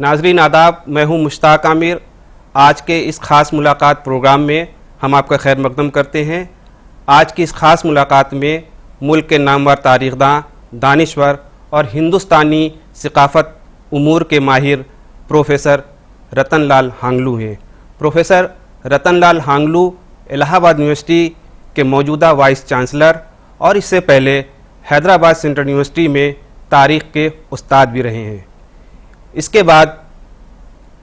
नाजरीन आदाब, मैं हूं मुश्ताक आमिर। आज के इस ख़ास मुलाकात प्रोग्राम में हम आपका खैर मकदम करते हैं। आज की इस ख़ास मुलाकात में मुल्क के नामवर तारीख़दां, दानिश्वर और हिंदुस्तानी सक़ाफ़त उमूर के माहिर प्रोफेसर रतन लाल हांगलू हैं। प्रोफेसर रतन लाल हांगलू इलाहाबाद यूनिवर्सिटी के मौजूदा वाइस चांसलर और इससे पहले हैदराबाद सेंट्रल यूनिवर्सिटी में तारीख़ के उस्ताद भी रहे हैं। इसके बाद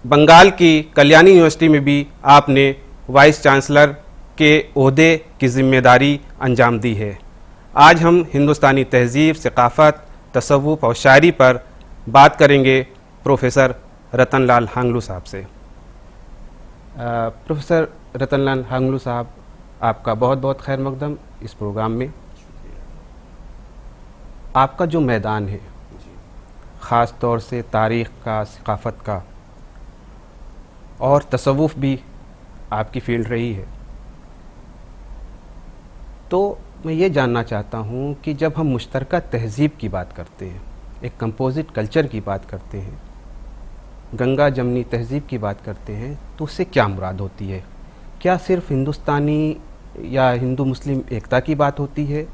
बंगाल की कल्याणी यूनिवर्सिटी में भी आपने वाइस चांसलर के ओहदे की जिम्मेदारी अंजाम दी है। आज हम हिंदुस्तानी तहज़ीब, सक़ाफ़त, तसव्वुफ़ और शायरी पर बात करेंगे प्रोफेसर रतन लाल हांगलू साहब से। प्रोफेसर रतन लाल हांगलू साहब, आपका बहुत बहुत खैर मकदम इस प्रोग्राम में। आपका जो मैदान है, ख़ास तौर से तारीख़ का, सक़ाफ़त का और तसव्वुफ़ भी आपकी फ़ील्ड रही है, तो मैं ये जानना चाहता हूँ कि जब हम मुश्तरका तहज़ीब की बात करते हैं, एक कंपोजिट कल्चर की बात करते हैं, गंगा जमनी तहज़ीब की बात करते हैं, तो उससे क्या मुराद होती है? क्या सिर्फ़ हिंदुस्तानी या हिंदू मुस्लिम एकता की बात होती है,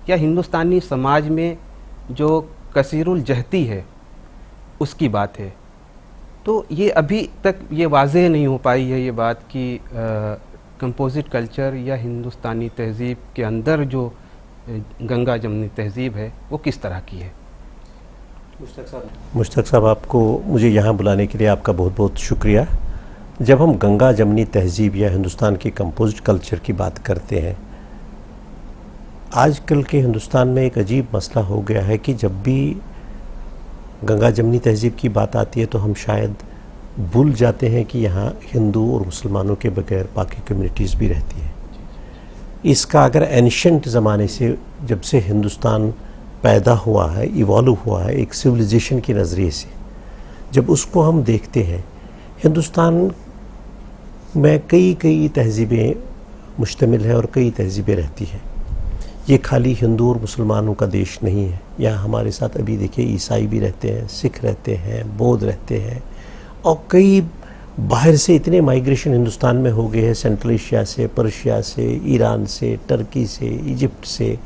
या हिंदुस्तानी समाज में जो कसीरुल जहती है उसकी बात है? तो ये अभी तक ये वाज़ेह नहीं हो पाई है ये बात कि कंपोजिट कल्चर या हिंदुस्तानी तहज़ीब के अंदर जो गंगा जमनी तहज़ीब है वो किस तरह की है। मुश्ताक साहब, आपको मुझे यहाँ बुलाने के लिए आपका बहुत बहुत शुक्रिया। जब हम गंगा जमनी तहज़ीब या हिंदुस्तान की कंपोजिट कल्चर की बात करते हैं, आजकल के हिंदुस्तान में एक अजीब मसला हो गया है कि जब भी गंगा जमनी तहज़ीब की बात आती है तो हम शायद भूल जाते हैं कि यहाँ हिंदू और मुसलमानों के बगैर बाकी कम्युनिटीज़ भी रहती हैं। इसका अगर एंशंट ज़माने से, जब से हिंदुस्तान पैदा हुआ है, इवॉल्व हुआ है एक सिविलाइजेशन के नज़रिए से, जब उसको हम देखते हैं, हिंदुस्तान में कई तहज़ीबें मुश्तमिल है और कई तहज़ीबें रहती हैं। ये खाली हिंदू और मुसलमानों का देश नहीं है। यहाँ हमारे साथ अभी देखिए ईसाई भी रहते हैं, सिख रहते हैं, बौद्ध रहते हैं, और कई बाहर से इतने माइग्रेशन हिंदुस्तान में हो गए हैं, सेंट्रल एशिया से, पर्शिया से, ईरान से, टर्की से, इजिप्ट से,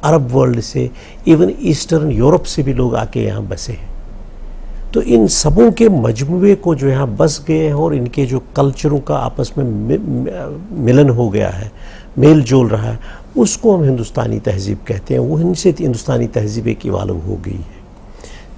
अरब वर्ल्ड से, इवन ईस्टर्न यूरोप से भी लोग आके यहाँ बसे हैं। तो इन सबों के मजमूए को जो यहाँ बस गए हैं और इनके जो कल्चरों का आपस में मिलन हो गया है, मेल जोल रहा है, उसको हम हिंदुस्तानी तहज़ीब कहते हैं। वो इनसे हिंदुस्तानी तहज़ीब एक इवाल्व हो गई है।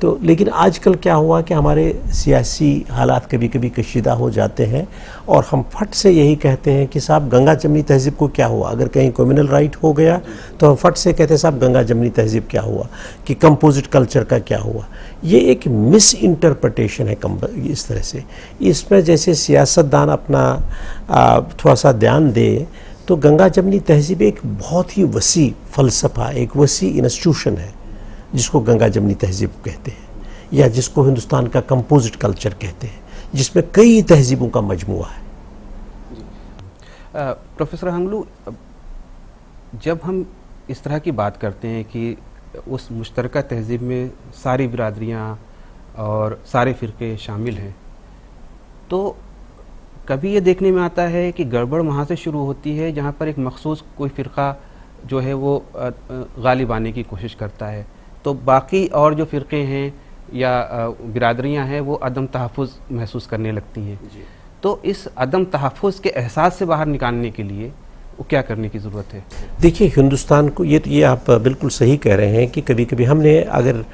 तो लेकिन आजकल क्या हुआ कि हमारे सियासी हालात कभी कभी कशीदा हो जाते हैं और हम फट से यही कहते हैं कि साहब गंगा जमनी तहज़ीब को क्या हुआ। अगर कहीं कम्युनल राइट हो गया तो हम फट से कहते हैं साहब गंगा जमनी तहज़ीब क्या हुआ, कि कंपोजिट कल्चर का क्या हुआ। ये एक मिस इंटरप्रटेशन है इस तरह से। इसमें जैसे सियासतदान अपना थोड़ा सा ध्यान दे, तो गंगा जमनी तहज़ीब एक बहुत ही वसी फ़लसफ़ा, एक वसी इंस्टीट्यूशन है जिसको गंगा जमनी तहज़ीब कहते हैं, या जिसको हिंदुस्तान का कंपोजिट कल्चर कहते हैं, जिसमें कई तहज़ीबों का मजमुआ है। प्रोफेसर हांगलू, जब हम इस तरह की बात करते हैं कि उस मुश्तरका तहज़ीब में सारी बिरादरियाँ और सारे फ़िरक़े शामिल हैं, तो कभी ये देखने में आता है कि गड़बड़ वहाँ से शुरू होती है जहाँ पर एक मखसूस कोई फ़िरक़ा जो है वो गालिब आने की कोशिश करता है, तो बाकी और जो फ़िरक़े हैं या बिरादरियाँ हैं वो अदम तहफ़्फ़ुज़ महसूस करने लगती हैं। तो इस अदम तहफ़्फ़ुज़ के एहसास से बाहर निकालने के लिए वो क्या करने की ज़रूरत है? देखिए, हिंदुस्तान को ये आप बिल्कुल सही कह रहे हैं कि कभी कभी हमने अगर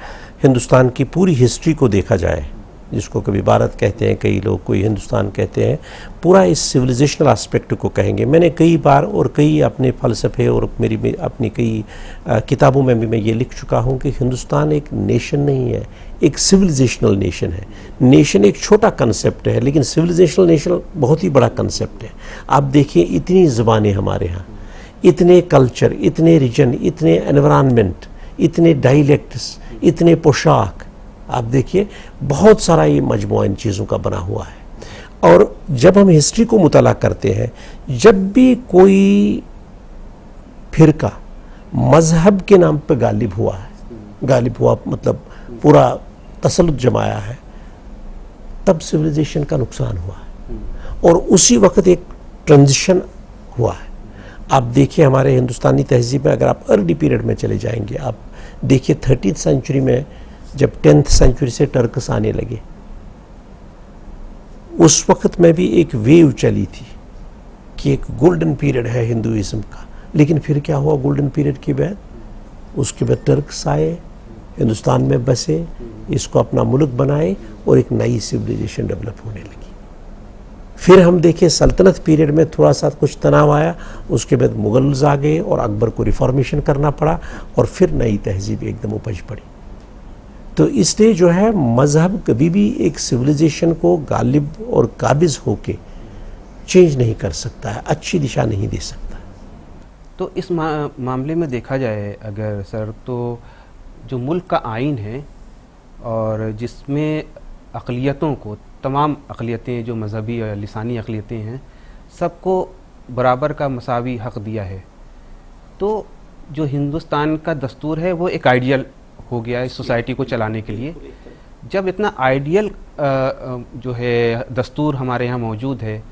हिंदुस्तान की पूरी हिस्ट्री को देखा जाए, जिसको कभी भारत कहते हैं कई लोग, कोई हिंदुस्तान कहते हैं, पूरा इस सिविलाइजेशनल एस्पेक्ट को कहेंगे। मैंने कई बार और कई अपने फ़लसफ़े और मेरी अपनी कई किताबों में भी मैं ये लिख चुका हूँ कि हिंदुस्तान एक नेशन नहीं है, एक सिविलाइजेशनल नेशन है। नेशन एक छोटा कंसेप्ट है, लेकिन सिविलाइजेशनल नेशन बहुत ही बड़ा कंसेप्ट है। आप देखिए, इतनी ज़बानें हमारे यहाँ, इतने कल्चर, इतने रीजन, इतने एनवायरनमेंट, इतने डायलेक्ट्स, इतने पोशाक, आप देखिए बहुत सारा ये मजमुआ इन चीज़ों का बना हुआ है। और जब हम हिस्ट्री को मुताला करते हैं, जब भी कोई फ़िरका मज़हब के नाम पर गालिब हुआ है, गालिब हुआ मतलब पूरा तसल्लुत जमाया है, तब सिविलाइजेशन का नुकसान हुआ है और उसी वक्त एक ट्रांजिशन हुआ है। आप देखिए हमारे हिंदुस्तानी तहजीब में अगर आप अर्ली पीरियड में चले जाएंगे, आप देखिए 13th सेंचुरी में जब 10th सेंचुरी से टर्कस आने लगे, उस वक्त में भी एक वेव चली थी कि एक गोल्डन पीरियड है हिंदुइज्म का। लेकिन फिर क्या हुआ गोल्डन पीरियड के बाद? उसके बाद टर्क्स आए, हिंदुस्तान में बसे, इसको अपना मुल्क बनाए और एक नई सिविलाइजेशन डेवलप होने लगी। फिर हम देखें सल्तनत पीरियड में थोड़ा सा कुछ तनाव आया, उसके बाद मुगल्स आ गए और अकबर को रिफॉर्मेशन करना पड़ा और फिर नई तहजीब एकदम उपज पड़ी। तो इसलिए जो है मजहब कभी भी एक सिविलाइजेशन को गालिब और काबिज होके चेंज नहीं कर सकता है, अच्छी दिशा नहीं दे सकता। तो इस मामले में देखा जाए अगर सर, तो जो मुल्क का आइन है और जिसमें अक़लियतों को, तमाम अक़लियतें जो मजहबी और लिसानी अक़लियतें हैं, सबको बराबर का मसावी हक़ दिया है, तो जो हिंदुस्तान का दस्तूर है वो एक आइडियल हो गया है सोसाइटी को चलाने के लिए। जब इतना आइडियल जो है दस्तूर हमारे यहाँ मौजूद है,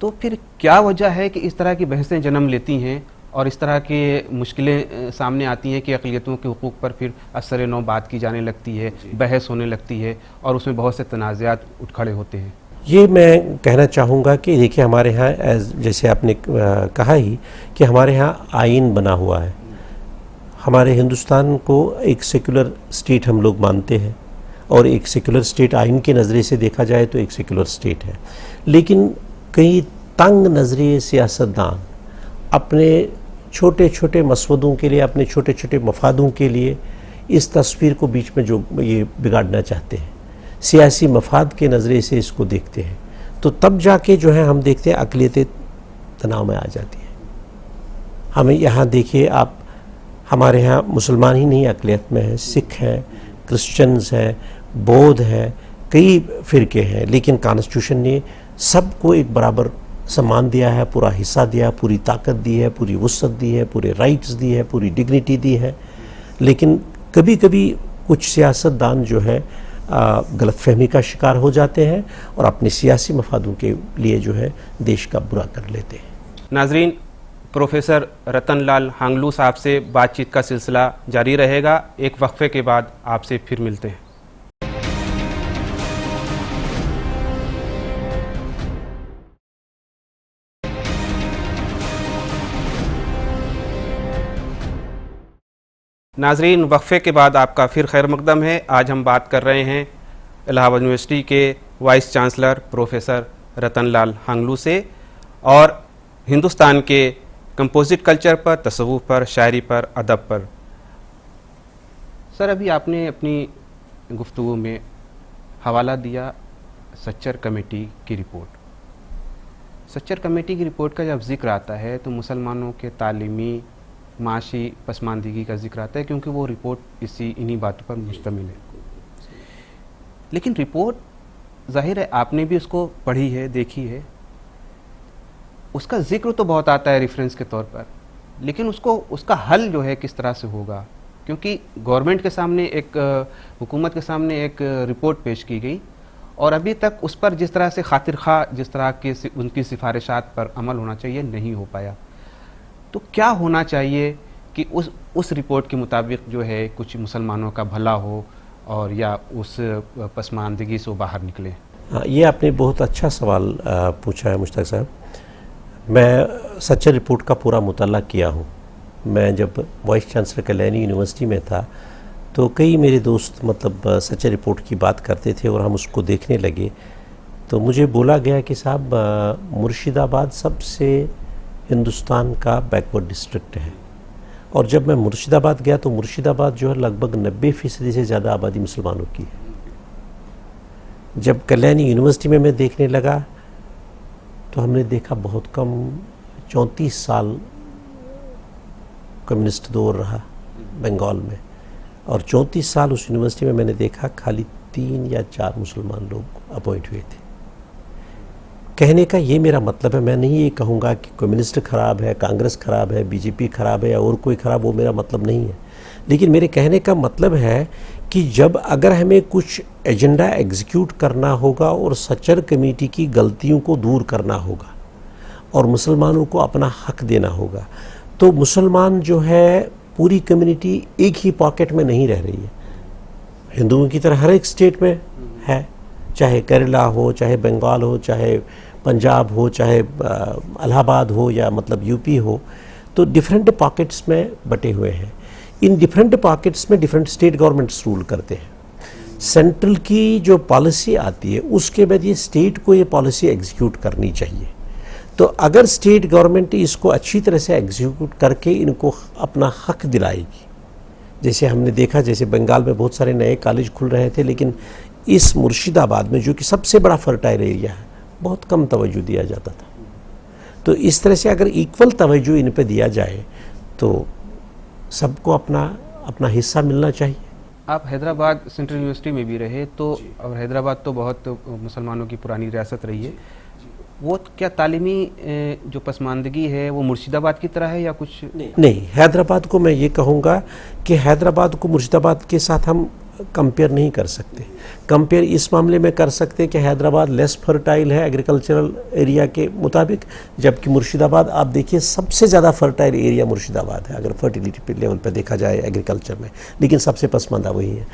तो फिर क्या वजह है कि इस तरह की बहसें जन्म लेती हैं और इस तरह की मुश्किलें सामने आती हैं कि अक़लियतों के हुकूक़ पर फिर असर नौ बात की जाने लगती है, बहस होने लगती है और उसमें बहुत से तनाज़ात उठ खड़े होते हैं? ये मैं कहना चाहूँगा कि देखिए हमारे यहाँ जैसे आपने कहा ही कि हमारे यहाँ आइन बना हुआ है। हमारे हिंदुस्तान को एक सेकुलर स्टेट हम लोग मानते हैं और एक सेकुलर स्टेट आइन के नज़रिए से देखा जाए तो एक सेकुलर स्टेट है। लेकिन कई तंग नज़रिए सियासतदान अपने छोटे छोटे मसवदों के लिए, अपने छोटे छोटे मफादों के लिए इस तस्वीर को बीच में जो ये बिगाड़ना चाहते हैं, सियासी मफाद के नज़रिए से इसको देखते हैं, तो तब जाके जो है हम देखते हैं अक़लियतें तनाव में आ जाती हैं। हमें यहाँ देखिए आप, हमारे यहाँ मुसलमान ही नहीं अक़लियत में है, सिख हैं, क्रिश्चियंस हैं, बौद्ध हैं, कई फ़िरके हैं, लेकिन कॉन्स्टिट्यूशन ने सबको एक बराबर सम्मान दिया है, पूरा हिस्सा दिया, पूरी ताकत दी है, पूरी वुसअत दी है, पूरे राइट्स दी है, पूरी डिग्निटी दी है। लेकिन कभी कभी कुछ सियासतदान जो है गलतफहमी का शिकार हो जाते हैं और अपने सियासी मफादों के लिए जो है देश का बुरा कर लेते हैं। नाजरीन, प्रोफेसर रतन लाल हांगलू साहब से बातचीत का सिलसिला जारी रहेगा। एक वक्फे के बाद आपसे फिर मिलते हैं। नाजरीन, वक्फे के बाद आपका फिर खैर मकदम है। आज हम बात कर रहे हैं इलाहाबाद यूनिवर्सिटी के वाइस चांसलर प्रोफेसर रतन लाल हांगलू से और हिंदुस्तान के कंपोजिट कल्चर पर, तसव्वुफ़ पर, शायरी पर, अदब पर। सर, अभी आपने अपनी गुफ्तगू में हवाला दिया सच्चर कमेटी की रिपोर्ट। सच्चर कमेटी की रिपोर्ट का जब जिक्र आता है तो मुसलमानों के तालीमी माशी पसमानदगी का जिक्र आता है, क्योंकि वो रिपोर्ट इन्हीं बातों पर मुश्तमिल है। लेकिन रिपोर्ट जाहिर है आपने भी उसको पढ़ी है, देखी है, उसका जिक्र तो बहुत आता है रेफरेंस के तौर पर, लेकिन उसका हल जो है किस तरह से होगा, क्योंकि गवर्नमेंट के सामने हुकूमत के सामने एक रिपोर्ट पेश की गई और अभी तक उस पर जिस तरह से खातिर खा जिस तरह के उनकी सिफारिशात पर अमल होना चाहिए नहीं हो पाया। तो क्या होना चाहिए कि उस रिपोर्ट के मुताबिक जो है कुछ मुसलमानों का भला हो और या उस पसमानदगी से बाहर निकले? हाँ, ये आपने बहुत अच्छा सवाल पूछा है मुश्ताक साहब। मैं सच्चर रिपोर्ट का पूरा मुताला किया हूँ। मैं जब वाइस चांसलर कल्याणी यूनिवर्सिटी में था तो कई मेरे दोस्त मतलब सच्चर रिपोर्ट की बात करते थे और हम उसको देखने लगे। तो मुझे बोला गया कि साहब मुर्शिदाबाद सबसे हिंदुस्तान का बैकवर्ड डिस्ट्रिक्ट है, और जब मैं मुर्शिदाबाद गया तो मुर्शिदाबाद जो है लगभग 90% से ज़्यादा आबादी मुसलमानों की है। जब कल्याणी यूनिवर्सिटी में मैं देखने लगा तो हमने देखा बहुत कम 34 साल कम्युनिस्ट दौर रहा बंगाल में, और 34 साल उस यूनिवर्सिटी में मैंने देखा खाली 3 या 4 मुसलमान लोग अपॉइंट हुए थे। कहने का ये मेरा मतलब है, मैं नहीं ये कहूँगा कि कम्युनिस्ट खराब है, कांग्रेस खराब है, बीजेपी खराब है या और कोई खराब, वो मेरा मतलब नहीं है। लेकिन मेरे कहने का मतलब है कि जब अगर हमें कुछ एजेंडा एग्जीक्यूट करना होगा और सचर कमेटी की गलतियों को दूर करना होगा और मुसलमानों को अपना हक देना होगा, तो मुसलमान जो है पूरी कम्युनिटी एक ही पॉकेट में नहीं रह रही है। हिंदुओं की तरह हर एक स्टेट में है, चाहे केरला हो, चाहे बंगाल हो, चाहे पंजाब हो, चाहे इलाहाबाद हो या मतलब यूपी हो, तो डिफरेंट पॉकेट्स में बटे हुए हैं। इन डिफरेंट पॉकेट्स में डिफरेंट स्टेट गवर्नमेंट्स रूल करते हैं। सेंट्रल की जो पॉलिसी आती है उसके बाद ये स्टेट को ये पॉलिसी एग्जीक्यूट करनी चाहिए। तो अगर स्टेट गवर्नमेंट इसको अच्छी तरह से एग्जीक्यूट करके इनको अपना हक दिलाएगी, जैसे हमने देखा, जैसे बंगाल में बहुत सारे नए कॉलेज खुल रहे थे, लेकिन इस मुर्शिदाबाद में जो कि सबसे बड़ा फर्टाइल एरिया है, बहुत कम तवज्जो दिया जाता था। तो इस तरह से अगर इक्वल तवज्जो इन पे दिया जाए तो सबको अपना अपना हिस्सा मिलना चाहिए। आप हैदराबाद सेंट्रल यूनिवर्सिटी में भी रहे, तो और हैदराबाद तो बहुत मुसलमानों की पुरानी रियासत रही है, वो क्या तालीमी जो पसमानदगी है वो मुर्शिदाबाद की तरह है या कुछ? नहीं, हैदराबाद को मैं ये कहूँगा कि हैदराबाद को मुर्शिदाबाद के साथ हम कंपेयर नहीं कर सकते। कंपेयर इस मामले में कर सकते हैं कि हैदराबाद लेस फर्टाइल है एग्रीकल्चरल एरिया के मुताबिक, जबकि मुर्शिदाबाद आप देखिए सबसे ज़्यादा फर्टाइल एरिया मुर्शिदाबाद है अगर फर्टिलिटी पे लेवल पे देखा जाए एग्रीकल्चर में, लेकिन सबसे पसमानदा वही है।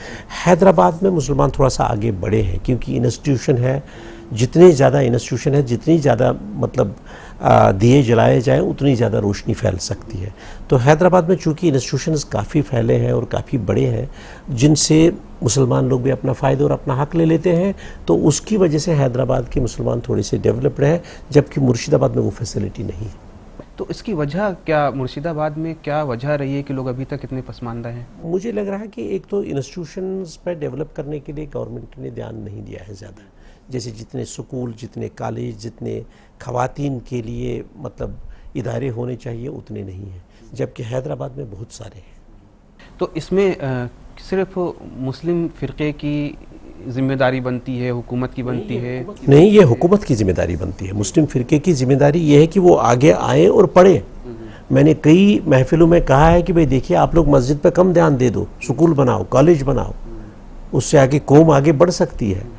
हैदराबाद में मुसलमान थोड़ा सा आगे बढ़े हैं क्योंकि इंस्टीट्यूशन है, जितने ज़्यादा इंस्टीट्यूशन है, जितनी ज़्यादा मतलब दिए जलाए जाएं उतनी ज़्यादा रोशनी फैल सकती है। तो हैदराबाद में चूँकि इंस्टीट्यूशंस काफ़ी फैले हैं और काफ़ी बड़े हैं, जिनसे मुसलमान लोग भी अपना फ़ायदा और अपना हक ले लेते हैं, तो उसकी वजह से हैदराबाद के मुसलमान थोड़े से डेवलप्ड हैं, जबकि मुर्शिदाबाद में वो फैसिलिटी नहीं है। तो इसकी वजह क्या, मुर्शिदाबाद में क्या वजह रही है कि लोग अभी तक इतने पसमानदा हैं? मुझे लग रहा है कि एक तो इंस्टीट्यूशंस पर डेवलप करने के लिए गवर्नमेंट ने ध्यान नहीं दिया है ज़्यादा। जैसे जितने स्कूल, जितने कॉलेज, जितने ख़वातीन के लिए मतलब इदारे होने चाहिए उतने नहीं हैं, जबकि हैदराबाद में बहुत सारे हैं। तो इसमें सिर्फ मुस्लिम फ़िरक़े की जिम्मेदारी बनती है, हुकूमत की बनती है? नहीं, ये हुकूमत की जिम्मेदारी बनती है। मुस्लिम फ़िरक़े की जिम्मेदारी ये है कि वो आगे आए और पढ़े। मैंने कई महफिलों में कहा है कि भाई देखिए, आप लोग मस्जिद पे कम ध्यान दे दो, स्कूल बनाओ, कॉलेज बनाओ, उससे आगे कौम आगे बढ़ सकती है।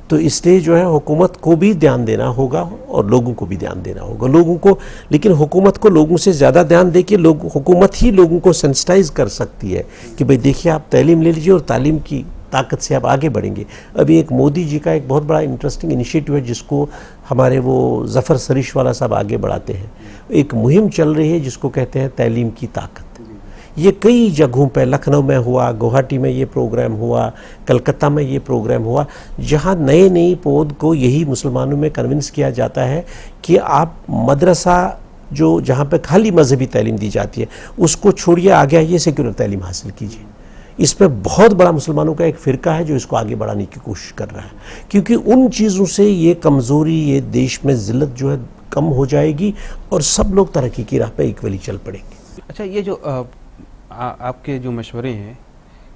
तो इसलिए जो है हुकूमत को भी ध्यान देना होगा और लोगों को भी ध्यान देना होगा। लोगों को, लेकिन हुकूमत को लोगों से ज़्यादा ध्यान दे के हुकूमत ही लोगों को सेंसिटाइज कर सकती है कि भाई देखिए, आप तालीम ले लीजिए और तालीम की ताकत से आप आगे बढ़ेंगे। अभी एक मोदी जी का एक बहुत बड़ा इंटरेस्टिंग इनिशिएटिव है जिसको हमारे वो ज़फ़र सरीश वाला साहब आगे बढ़ाते हैं। एक मुहिम चल रही है जिसको कहते हैं तालीम की ताकत। ये कई जगहों पे, लखनऊ में हुआ, गुवाहाटी में ये प्रोग्राम हुआ, कलकत्ता में ये प्रोग्राम हुआ, जहाँ नए नई पौध को यही मुसलमानों में कन्विंस किया जाता है कि आप मदरसा जो जहाँ पे खाली मजहबी तालीम दी जाती है उसको छोड़िए, आगे आइए सेक्युलर तालीम हासिल कीजिए। इसमें बहुत बड़ा मुसलमानों का एक फ़िरका है जो इसको आगे बढ़ाने की कोशिश कर रहा है, क्योंकि उन चीज़ों से ये कमज़ोरी, ये देश में ज़िल्लत जो है कम हो जाएगी और सब लोग तरक्की की राह पे इक्वली चल पड़ेंगे। अच्छा, ये जो आपके जो मशवरे हैं,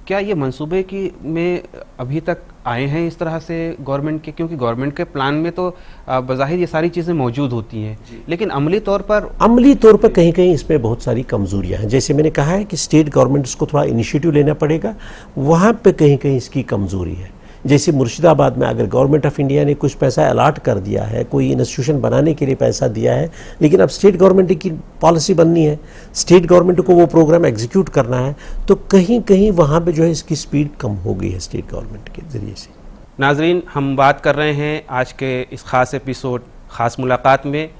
क्या ये मंसूबे की में अभी तक आए हैं इस तरह से गवर्नमेंट के? क्योंकि गवर्नमेंट के प्लान में तो बज़ाहिर ये सारी चीज़ें मौजूद होती हैं, लेकिन अमली तौर पर कहीं कहीं इसमें बहुत सारी कमज़ोरियाँ हैं। जैसे मैंने कहा है कि स्टेट गवर्नमेंट्स को थोड़ा इनिशिएटिव लेना पड़ेगा, वहाँ पे कहीं कहीं इसकी कमज़ोरी है। जैसे मुर्शिदाबाद में अगर गवर्नमेंट ऑफ इंडिया ने कुछ पैसा अलाट कर दिया है, कोई इंस्टीट्यूशन बनाने के लिए पैसा दिया है, लेकिन अब स्टेट गवर्नमेंट की पॉलिसी बननी है, स्टेट गवर्नमेंट को वो प्रोग्राम एग्जीक्यूट करना है, तो कहीं कहीं वहाँ पे जो है इसकी स्पीड कम हो गई है स्टेट गवर्नमेंट के ज़रिए से। नाजरीन, हम बात कर रहे हैं आज के इस ख़ास एपिसोड ख़ास मुलाकात में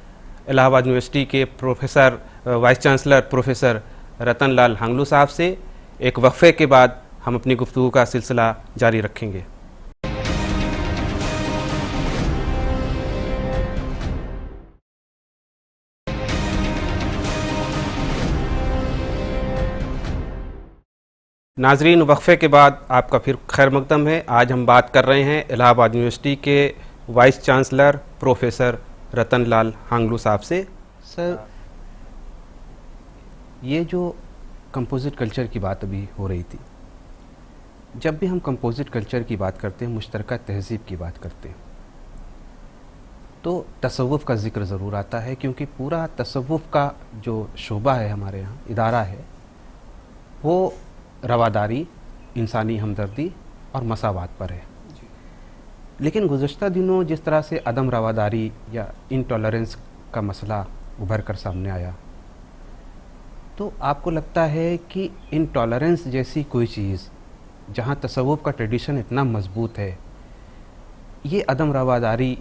इलाहाबाद यूनिवर्सिटी के प्रोफेसर, वाइस चांसलर प्रोफेसर रतन लाल हांगलू साहब से। एक वक्फे के बाद हम अपनी गुफ्तगू का सिलसिला जारी रखेंगे। नाजरीन, वक्फे के बाद आपका फिर खैर मकदम है। आज हम बात कर रहे हैं इलाहाबाद यूनिवर्सिटी के वाइस चांसलर प्रोफेसर रतन लाल हांगलू साहब से। सर, ये जो कंपोजिट कल्चर की बात अभी हो रही थी, जब भी हम कंपोजिट कल्चर की बात करते हैं, मुश्तरका तहज़ीब की बात करते हैं, तो तसव्वुफ़ का ज़िक्र ज़रूर आता है, क्योंकि पूरा तसव्वुफ़ का जो शोबा है हमारे यहाँ, इदारा है, वो रवादारी, इंसानी हमदर्दी और मसावात पर है। लेकिन गुज़श्ता दिनों जिस तरह से अदम रवादारी या इंटॉलरेंस का मसला उभर कर सामने आया, तो आपको लगता है कि इंटॉलरेंस जैसी कोई चीज़, जहाँ तसव्वुफ़ का ट्रेडिशन इतना मजबूत है, ये अदम रवादारी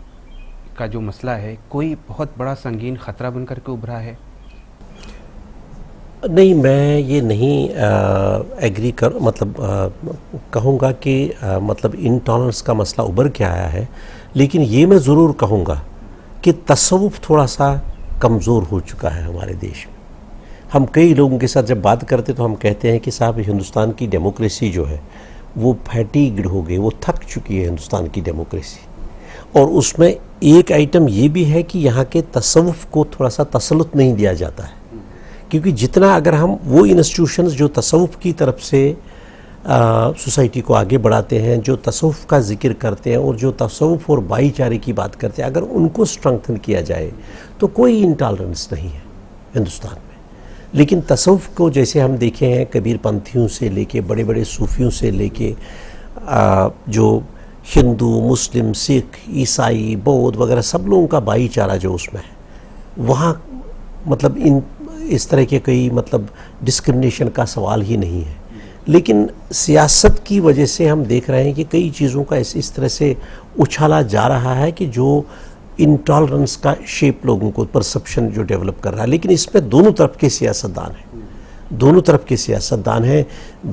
का जो मसला है, कोई बहुत बड़ा संगीन ख़तरा बन कर के उभरा है? नहीं, मैं ये नहीं एग्री कर मतलब कहूँगा कि मतलब इंटॉलरेंस का मसला उभर के आया है, लेकिन ये मैं ज़रूर कहूँगा कि तसव्वुफ़ थोड़ा सा कमज़ोर हो चुका है हमारे देश में। हम कई लोगों के साथ जब बात करते तो हम कहते हैं कि साहब हिंदुस्तान की डेमोक्रेसी जो है वो फैटीग्ड हो गई, वो थक चुकी है हिंदुस्तान की डेमोक्रेसी। और उसमें एक आइटम ये भी है कि यहाँ के तसव्वुफ़ को थोड़ा सा तसल्लुत नहीं दिया जाता है, क्योंकि जितना अगर हम वो इंस्टीट्यूशंस जो तसव्वुफ़ की तरफ से सोसाइटी को आगे बढ़ाते हैं, जो तसव्वुफ़ का जिक्र करते हैं और जो तसव्वुफ़ और भाईचारे की बात करते हैं, अगर उनको स्ट्रेंथन किया जाए तो कोई इंटॉलरेंस नहीं है हिंदुस्तान में। लेकिन तसव्वुफ़ को जैसे हम देखे हैं, कबीर पंथियों से लेके बड़े बड़े सूफ़ियों से लेके जो हिंदू, मुस्लिम, सिख, ईसाई, बौद्ध वगैरह सब लोगों का भाईचारा जो उसमें है, वहाँ मतलब इस तरह के कोई मतलब डिस्क्रिमिनेशन का सवाल ही नहीं है। लेकिन सियासत की वजह से हम देख रहे हैं कि कई चीज़ों का इस तरह से उछाला जा रहा है कि जो इंटॉलरेंस का शेप लोगों को परसेप्शन जो डेवलप कर रहा है। लेकिन इसमें दोनों तरफ के सियासतदान हैं, दोनों तरफ के सियासतदान हैं।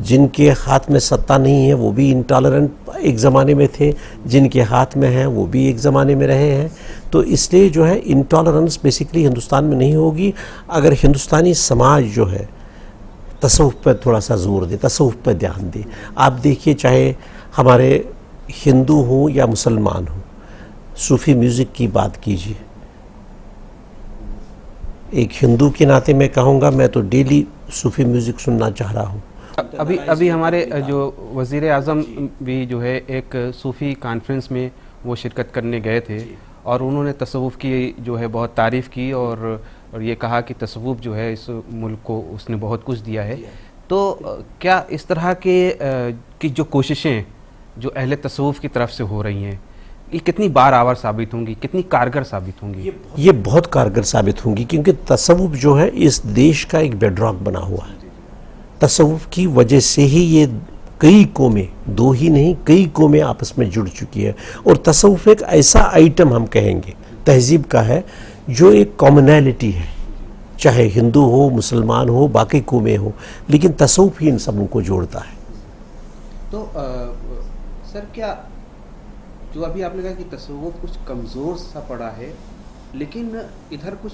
जिनके हाथ में सत्ता नहीं है वो भी इंटॉलरेंट एक ज़माने में थे, जिनके हाथ में है वो भी एक ज़माने में रहे हैं। तो इसलिए जो है इंटॉलरेंस बेसिकली हिंदुस्तान में नहीं होगी अगर हिंदुस्तानी समाज जो है तसव्वुफ़ पर थोड़ा सा जोर दे, तसव्वुफ़ पर ध्यान दे। आप देखिए, चाहे हमारे हिंदू हों या मुसलमान हों, सूफ़ी म्यूज़िक की बात कीजिए। एक हिंदू के नाते मैं कहूँगा, मैं तो डेली सूफ़ी म्यूज़िक सुनना चाह रहा हूँ। अभी हमारे जो वज़ीर आज़म भी जो है एक सूफ़ी कॉन्फ्रेंस में वो शिरकत करने गए थे और उन्होंने तसव्वुफ़ की जो है बहुत तारीफ़ की और ये कहा कि तसव्वुफ़ जो है इस मुल्क को उसने बहुत कुछ दिया है। तो क्या इस तरह के की जो कोशिशें जो अहले तसव्वुफ़ की तरफ से हो रही हैं, ये कितनी बार आवर साबित होंगी, कितनी कारगर साबित होंगी? ये बहुत कारगर साबित होंगी, क्योंकि तसव्वुफ़ जो है इस देश का एक बेडरॉक बना हुआ है। तसव्वुफ़ की वजह से ही ये कई कौमें, दो ही नहीं कई कौमें आपस में जुड़ चुकी है। और तसव्वुफ़ एक ऐसा आइटम हम कहेंगे तहजीब का है जो एक कॉमनैलिटी है, चाहे हिंदू हो, मुसलमान हो, बाकी कौमें हो, लेकिन तसव्वुफ़ ही इन सबों को जोड़ता है। तो सर, क्या जो अभी आपने कहा कि तसव्वुफ़ कुछ कमज़ोर सा पड़ा है, लेकिन इधर कुछ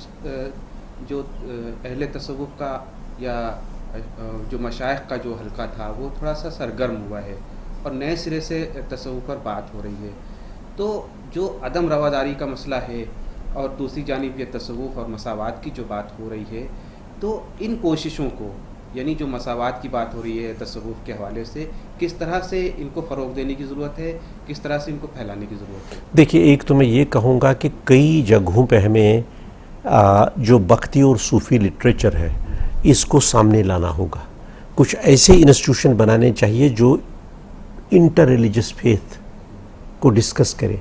जो अहले तसव्वुफ़ का या जो मशाइख का जो हल्का था वो थोड़ा सा सरगर्म हुआ है और नए सिरे से तसव्वुफ़ पर बात हो रही है। तो जो अदम रवादारी का मसला है और दूसरी जानिब ये तसव्वुफ़ और मसावात की जो बात हो रही है, तो इन कोशिशों को, यानी जो मसावात की बात हो रही है तसव्वुफ़ के हवाले से, किस तरह से इनको फ़रोग़ देने की ज़रूरत है, किस तरह से इनको फैलाने की ज़रूरत है? देखिए, एक तो मैं ये कहूँगा कि कई जगहों पे हमें जो भक्ति और सूफ़ी लिटरेचर है इसको सामने लाना होगा। कुछ ऐसे इंस्टीट्यूशन बनाने चाहिए जो इंटर रिलीजियस फेथ को डिस्कस करें।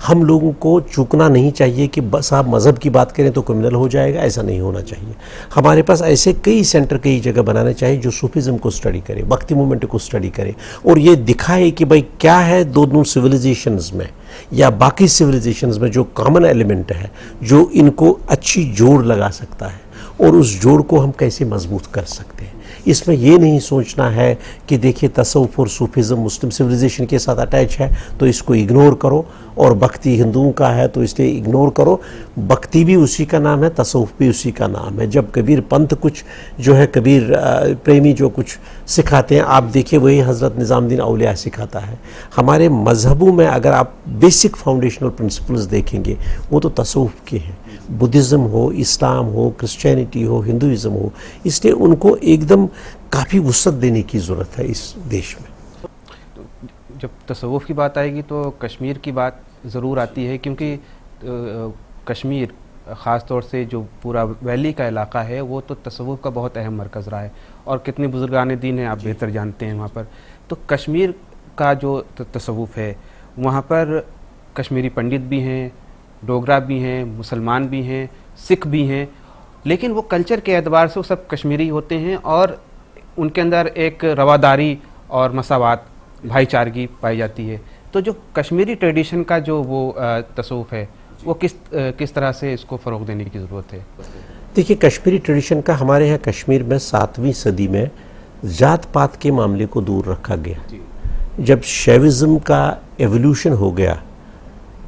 हम लोगों को चूकना नहीं चाहिए कि बस आप मज़हब की बात करें तो क्रिमिनल हो जाएगा, ऐसा नहीं होना चाहिए। हमारे पास ऐसे कई सेंटर, कई जगह बनाने चाहिए जो सूफिज़म को स्टडी करे, भक्ति मूवमेंट को स्टडी करे और ये दिखाए कि भाई क्या है दोनों सिविलाइजेशंस में या बाकी सिविलाइजेशंस में जो कॉमन एलिमेंट है जो इनको अच्छी जोड़ लगा सकता है और उस जोड़ को हम कैसे मजबूत कर सकते हैं। इसमें ये नहीं सोचना है कि देखिए तसव्वुफ़ और सूफिज़म मुस्लिम सिविलाइजेशन के साथ अटैच है तो इसको इग्नोर करो, और भक्ति हिंदुओं का है तो इसलिए इग्नोर करो। भक्ति भी उसी का नाम है, तसव्वुफ़ भी उसी का नाम है। जब कबीर पंथ कुछ जो है, कबीर प्रेमी जो कुछ सिखाते हैं, आप देखिए वही हज़रत निज़ामुद्दीन औलिया सिखाता है। हमारे मज़हबों में अगर आप बेसिक फाउंडेशनल प्रिंसिपल्स देखेंगे वो तो तसव्वुफ़ के हैं। बुद्धिज़्म हो, इस्लाम हो, क्रिश्चियनिटी हो, हिंदुइज़्म हो, इसलिए उनको एकदम काफ़ी वुसअत देने की ज़रूरत है इस देश में। जब तसव्वुफ़ की बात आएगी तो कश्मीर की बात ज़रूर आती है, क्योंकि कश्मीर ख़ास तौर से जो पूरा वैली का इलाका है वो तो तसव्वुफ़ का बहुत अहम मरकज़ रहा है और कितने बुज़ुर्गान दीन हैं आप बेहतर जानते हैं वहाँ पर। तो कश्मीर का जो तसव्वुफ़ है वहाँ पर कश्मीरी पंडित भी हैं, डोगरा भी हैं, मुसलमान भी हैं, सिख भी हैं, लेकिन वो कल्चर के एतबार से वो सब कश्मीरी होते हैं और उनके अंदर एक रवादारी और मसावात भाईचारगी पाई जाती है। तो जो कश्मीरी ट्रेडिशन का जो वो तसव्वुफ़ है वो किस तरह से इसको फ़रोग़ देने की ज़रूरत है? देखिए, कश्मीरी ट्रेडिशन का हमारे यहाँ कश्मीर में 7वीं सदी में जात पात के मामले को दूर रखा गया। जब शैविज़्म का एवोल्यूशन हो गया,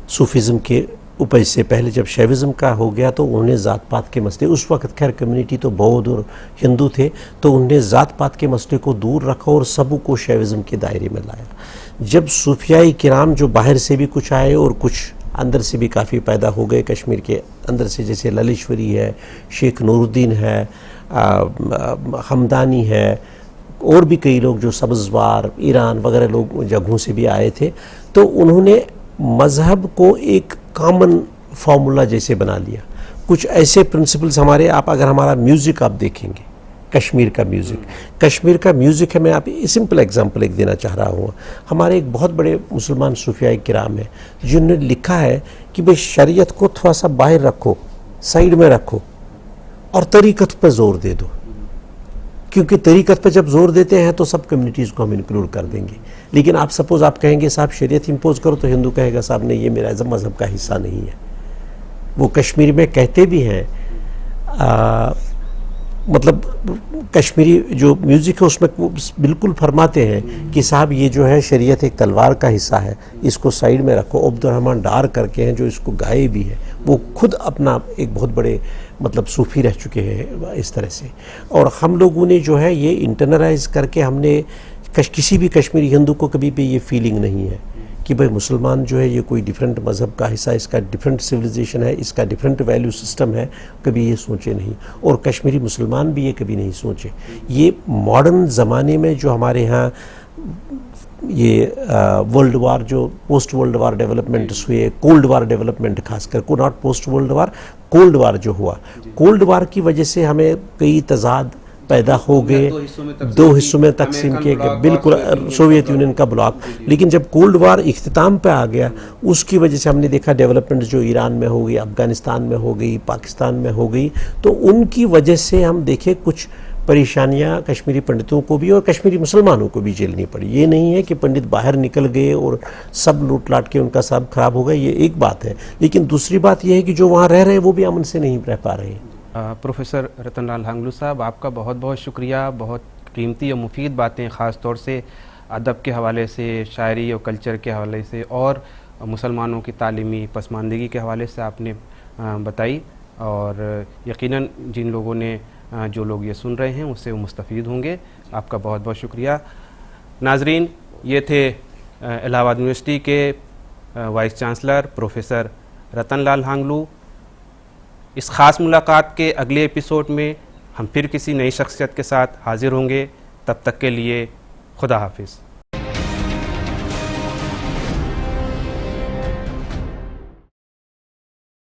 सूफिज़्म के उपज से पहले जब शैविज़्म का हो गया तो उन्हें ज़ात पात के मसले, उस वक्त खैर कम्युनिटी तो बौद्ध और हिंदू थे, तो उन्हें ज़ात पात के मसले को दूर रखा और सबको शैविज़्म के दायरे में लाया। जब सूफियाई किराम जो बाहर से भी कुछ आए और कुछ अंदर से भी काफ़ी पैदा हो गए कश्मीर के अंदर से, जैसे ललिश्वरी है, शेख नूरुद्दीन है, हमदानी है, और भी कई लोग जो सब्ज़वार, ईरान वगैरह लोग जगहों से भी आए थे, तो उन्होंने मज़हब को एक कॉमन फार्मूला जैसे बना लिया। कुछ ऐसे प्रिंसिपल्स हमारे, आप अगर हमारा म्यूज़िक आप देखेंगे, कश्मीर का म्यूज़िक है, मैं आप सिंपल एग्जांपल एक देना चाह रहा हूँ। हमारे एक बहुत बड़े मुसलमान सूफियाई किराम हैं जिन्होंने लिखा है कि भाई शरीयत को थोड़ा सा बाहर रखो, साइड में रखो और तरीक़त पर जोर दे दो, क्योंकि तरीक़त पर जब जोर देते हैं तो सब कम्युनिटीज़ को हम इंक्लूड कर देंगे। लेकिन आप सपोज़ आप कहेंगे साहब शरीयत इम्पोज करो, तो हिंदू कहेगा साहब नहीं, ये मेरा मज़हब का हिस्सा नहीं है। वो कश्मीर में कहते भी हैं, मतलब कश्मीरी जो म्यूज़िक है उसमें वो बिल्कुल फरमाते हैं कि साहब ये जो है शरीयत एक तलवार का हिस्सा है, इसको साइड में रखो। अब्दुर्रहमान डार करके हैं जो इसको गाए भी हैं, वो खुद अपना एक बहुत बड़े मतलब सूफ़ी रह चुके हैं इस तरह से। और हम लोगों ने जो है ये इंटरनलाइज करके हमने किसी भी कश्मीरी हिंदू को कभी भी ये फीलिंग नहीं है कि भाई मुसलमान जो है ये कोई डिफरेंट मज़हब का हिस्सा, इसका डिफरेंट सिविलाइजेशन है, इसका डिफरेंट वैल्यू सिस्टम है, कभी ये सोचे नहीं। और कश्मीरी मुसलमान भी ये कभी नहीं सोचे। ये मॉडर्न ज़माने में जो हमारे यहाँ ये वर्ल्ड वार, जो पोस्ट वर्ल्ड वार डेवलपमेंट्स हुए, कोल्ड वार डेवलपमेंट खासकर को, not post world war, cold war जो हुआ, कोल्ड वार की वजह से हमें कई तजाद पैदा हो गए, दो हिस्सों में तकसीम किए गए, बिल्कुल सोवियत यूनियन का ब्लॉक। लेकिन जब कोल्ड वार इख्तिताम पे आ गया, उसकी वजह से हमने देखा डेवलपमेंट जो ईरान में हो गई, अफ़गानिस्तान में हो गई, पाकिस्तान में हो गई, तो उनकी वजह से हम देखे कुछ परेशानियां कश्मीरी पंडितों को भी और कश्मीरी मुसलमानों को भी झेलनी पड़ी। ये नहीं है कि पंडित बाहर निकल गए और सब लूट लाट के उनका सब खराब हो गया, ये एक बात है। लेकिन दूसरी बात यह है कि जो वहाँ रह रहे हैं वो भी अमन से नहीं रह पा रहे हैं। प्रोफेसर रतन लाल हांगलू साहब, आपका बहुत बहुत शुक्रिया। बहुत कीमती और मुफीद बातें ख़ास तौर से अदब के हवाले से, शायरी और कल्चर के हवाले से और मुसलमानों की तालीमी पसमानदगी के हवाले से आपने बताई, और यकीनन जिन लोगों ने जो लोग ये सुन रहे हैं उससे वो मुस्तफ़ीद होंगे। आपका बहुत बहुत शुक्रिया। नाजरीन, ये थे इलाहाबाद यूनिवर्सिटी के वाइस चांसलर प्रोफेसर रतन लाल हांगलू। इस ख़ास मुलाकात के अगले एपिसोड में हम फिर किसी नई शख्सियत के साथ हाज़िर होंगे। तब तक के लिए खुदा हाफिज़।